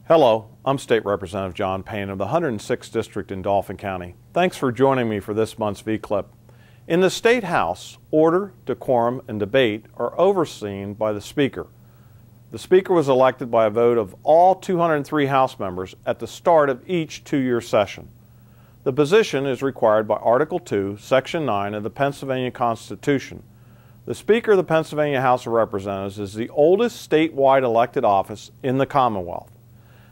Hello, I'm State Representative John Payne of the 106th District in Dauphin County. Thanks for joining me for this month's V-Clip. In the State House, order, decorum, and debate are overseen by the Speaker. The Speaker was elected by a vote of all 203 House members at the start of each two-year session. The position is required by Article 2, Section 9 of the Pennsylvania Constitution. The Speaker of the Pennsylvania House of Representatives is the oldest statewide elected office in the Commonwealth.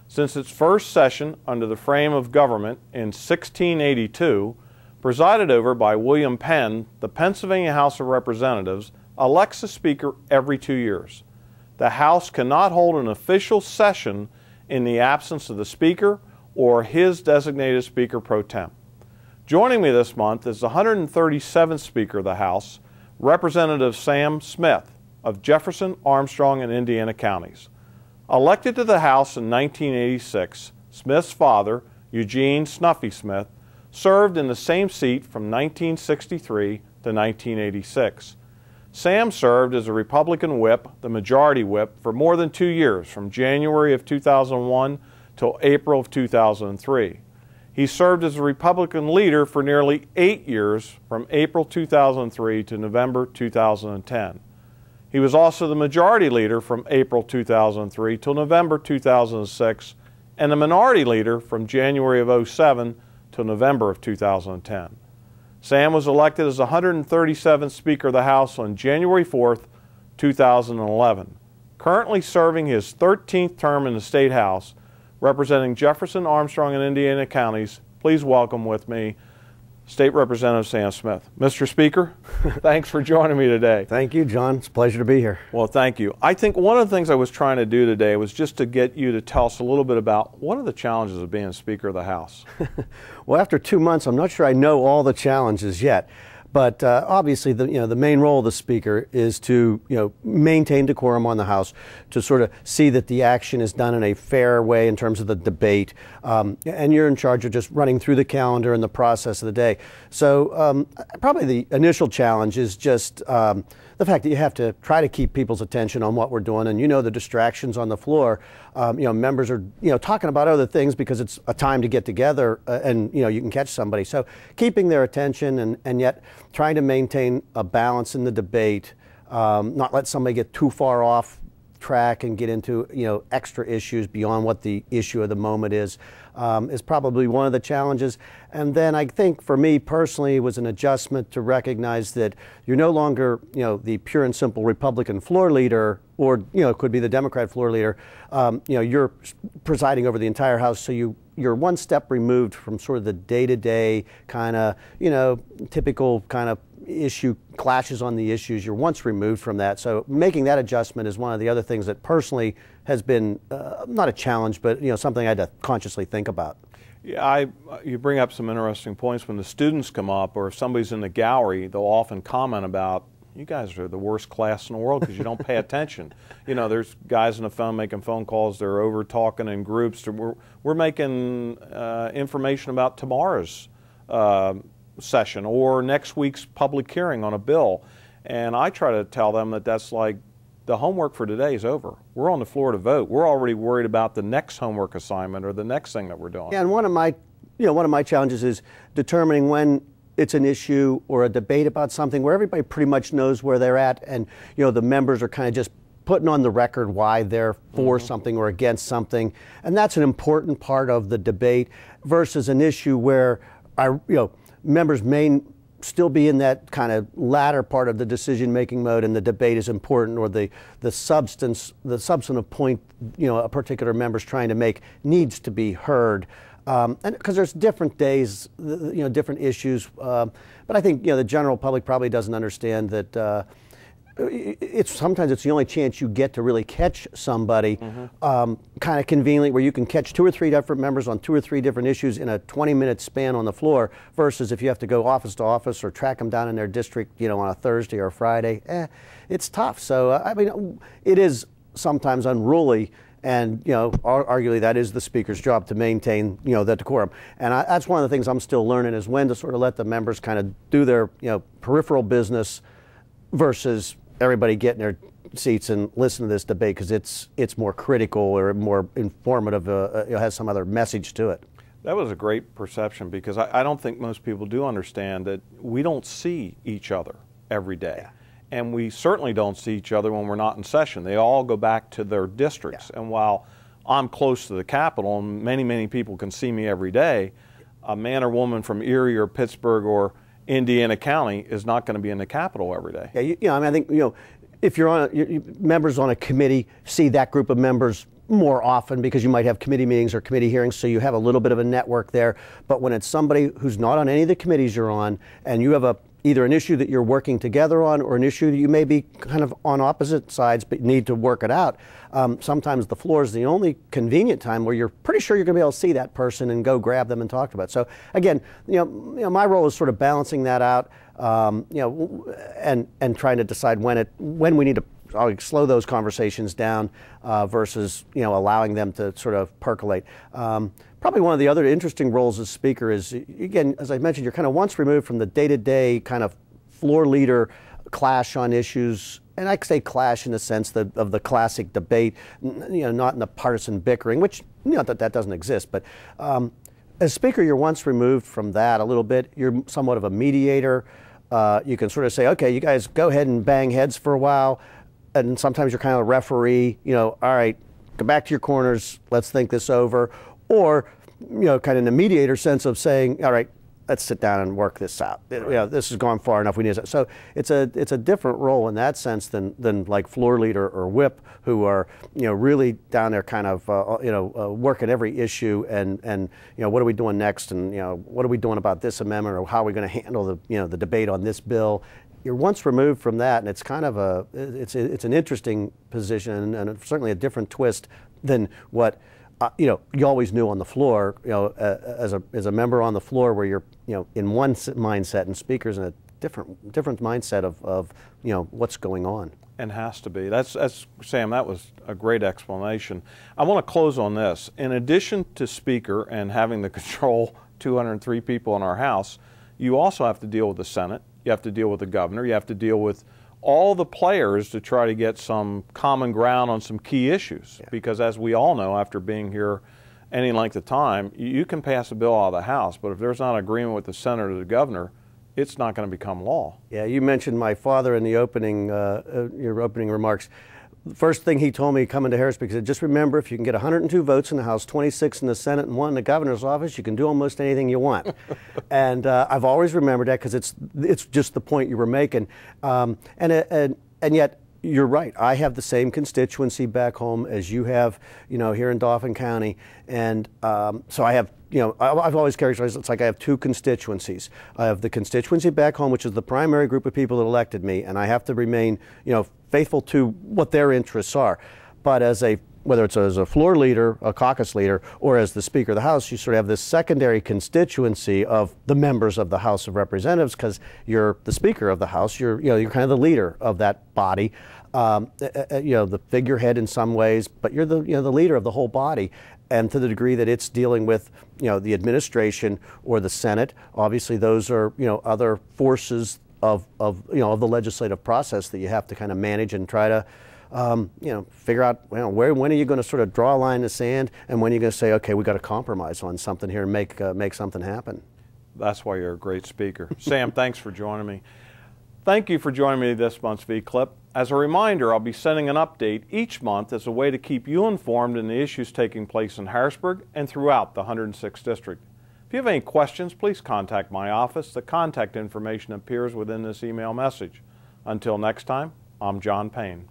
Since its first session under the frame of government in 1682, presided over by William Payne, the Pennsylvania House of Representatives elects a Speaker every 2 years. The House cannot hold an official session in the absence of the Speaker or his designated Speaker pro tem. Joining me this month is the 137th Speaker of the House, Representative Sam Smith of Jefferson, Armstrong, and Indiana counties. Elected to the House in 1986, Smith's father, Eugene Snuffy Smith, served in the same seat from 1963 to 1986. Sam served as a Republican whip, the majority whip, for more than 2 years, from January of 2001 till April of 2003. He served as a Republican leader for nearly 8 years, from April 2003 to November 2010. He was also the majority leader from April 2003 till November 2006, and the minority leader from January of 2007 till November of 2010. Sam was elected as the 137th Speaker of the House on January 4th, 2011. Currently serving his 13th term in the State House, representing Jefferson, Armstrong, and Indiana counties, please welcome with me State Representative Sam Smith. Mr. Speaker, thanks for joining me today. Thank you, John. It's a pleasure to be here. Well, thank you. I think one of the things I was trying to do today was just to get you to tell us a little bit about what are the challenges of being Speaker of the House? Well, after 2 months, I'm not sure I know all the challenges yet. But obviously, the main role of the Speaker is to maintain decorum on the House, to sort of see that the action is done in a fair way in terms of the debate, and you're in charge of just running through the calendar and the process of the day. So probably the initial challenge is just the fact that you have to try to keep people's attention on what we're doing, and the distractions on the floor. Members are talking about other things because it's a time to get together, and you can catch somebody. So keeping their attention and yet trying to maintain a balance in the debate, not let somebody get too far off track and get into extra issues beyond what the issue of the moment is probably one of the challenges. And then I think for me personally it was an adjustment to recognize that you're no longer the pure and simple Republican floor leader, or it could be the Democrat floor leader. You're presiding over the entire House, so you're one step removed from sort of the day-to-day kind of typical kind of issue clashes on the issues. You're once removed from that, so making that adjustment is one of the other things that personally has been not a challenge, but something I had to consciously think about. Yeah, you bring up some interesting points. When the students come up, or if somebody's in the gallery, they'll often comment about, you guys are the worst class in the world because you don't pay attention. There's guys on the phone making phone calls, they're over talking in groups. We're making information about tomorrow's session or next week's public hearing on a bill. And I try to tell them that that's like, the homework for today is over. We're on the floor to vote. We're already worried about the next homework assignment or the next thing that we're doing. Yeah, and one of my challenges is determining when it's an issue or a debate about something where everybody pretty much knows where they're at, and the members are kind of just putting on the record why they're for something or against something, and that's an important part of the debate versus an issue where members may still be in that kind of latter part of the decision-making mode, and the debate is important, or the substantive point a particular member's trying to make needs to be heard. And because there's different days, different issues, but I think the general public probably doesn't understand that sometimes it's the only chance you get to really catch somebody kind of conveniently, where you can catch 2 or 3 different members on 2 or 3 different issues in a 20-minute span on the floor, versus if you have to go office to office or track them down in their district on a Thursday or a Friday. It's tough. So I mean, it is sometimes unruly, and arguably that is the Speaker's job, to maintain the decorum. And that's one of the things I'm still learning, is when to sort of let the members kind of do their peripheral business versus everybody getting their seats and listen to this debate because it's more critical or more informative, it has some other message to it. That was a great perception, because I don't think most people do understand that we don't see each other every day. Yeah. And we certainly don't see each other when we're not in session. They all go back to their districts. Yeah. And while I'm close to the Capitol and many people can see me every day, a man or woman from Erie or Pittsburgh or Indiana County is not going to be in the Capitol every day. Yeah, I mean, I think, if you're on members on a committee see that group of members more often because you might have committee meetings or committee hearings, so you have a little bit of a network there. But when it's somebody who's not on any of the committees you're on, and you have either an issue that you're working together on or an issue that you may be kind of on opposite sides but need to work it out, sometimes the floor is the only convenient time where you're pretty sure you're going to be able to see that person and go grab them and talk about it. So again, my role is sort of balancing that out, and trying to decide when we need to slow those conversations down versus allowing them to sort of percolate. Probably one of the other interesting roles as Speaker is, again, as I mentioned, you're kind of once removed from the day-to-day kind of floor leader clash on issues, and I say clash in the sense of the classic debate, not in the partisan bickering, which that doesn't exist, but as Speaker, you're once removed from that a little bit. You're somewhat of a mediator. You can sort of say, okay, you guys go ahead and bang heads for a while. And sometimes you're kind of a referee, all right, go back to your corners, let's think this over. Or, kind of in the mediator sense of saying, all right, let's sit down and work this out. Right. This has gone far enough, we need to. So it's a different role in that sense than like floor leader or whip, who are, really down there kind of, working every issue and what are we doing next, and, what are we doing about this amendment, or how are we going to handle the debate on this bill. You're once removed from that, and it's kind of it's an interesting position, and it's certainly a different twist than what you always knew on the floor. As a member on the floor, where you're in one mindset, and Speaker's in a different mindset of what's going on. And has to be. That's Sam. That was a great explanation. I want to close on this. In addition to Speaker and having to control 203 people in our House, you also have to deal with the Senate. You have to deal with the governor. You have to deal with all the players to try to get some common ground on some key issues. Yeah. Because as we all know, after being here any length of time, you can pass a bill out of the House, but if there's not agreement with the Senate or the governor, it's not going to become law. Yeah, you mentioned my father in the opening, your opening remarks. The first thing he told me coming to Harrisburg, he said, just remember, if you can get 102 votes in the House, 26 in the Senate, and 1 in the governor's office, you can do almost anything you want. And I've always remembered that because it's just the point you were making. And yet, you're right. I have the same constituency back home as you have, here in Dauphin County. And so I have, I've always characterized it's like I have two constituencies. I have the constituency back home, which is the primary group of people that elected me, and I have to remain, faithful to what their interests are. But whether it's as a floor leader, a caucus leader, or as the Speaker of the House, you sort of have this secondary constituency of the members of the House of Representatives, because you're the Speaker of the House. You're kind of the leader of that body, the figurehead in some ways, but you're the leader of the whole body. And to the degree that it's dealing with the administration or the Senate, obviously those are other forces of the legislative process that you have to kind of manage and try to figure out when are you going to sort of draw a line in the sand, and when are you going to say, okay, we got to compromise on something here and make something happen. That's why you're a great speaker. Sam, thanks for joining me. Thank you for joining me this month's V-Clip. As a reminder, I'll be sending an update each month as a way to keep you informed in the issues taking place in Harrisburg and throughout the 106th District. If you have any questions, please contact my office. The contact information appears within this email message. Until next time, I'm John Payne.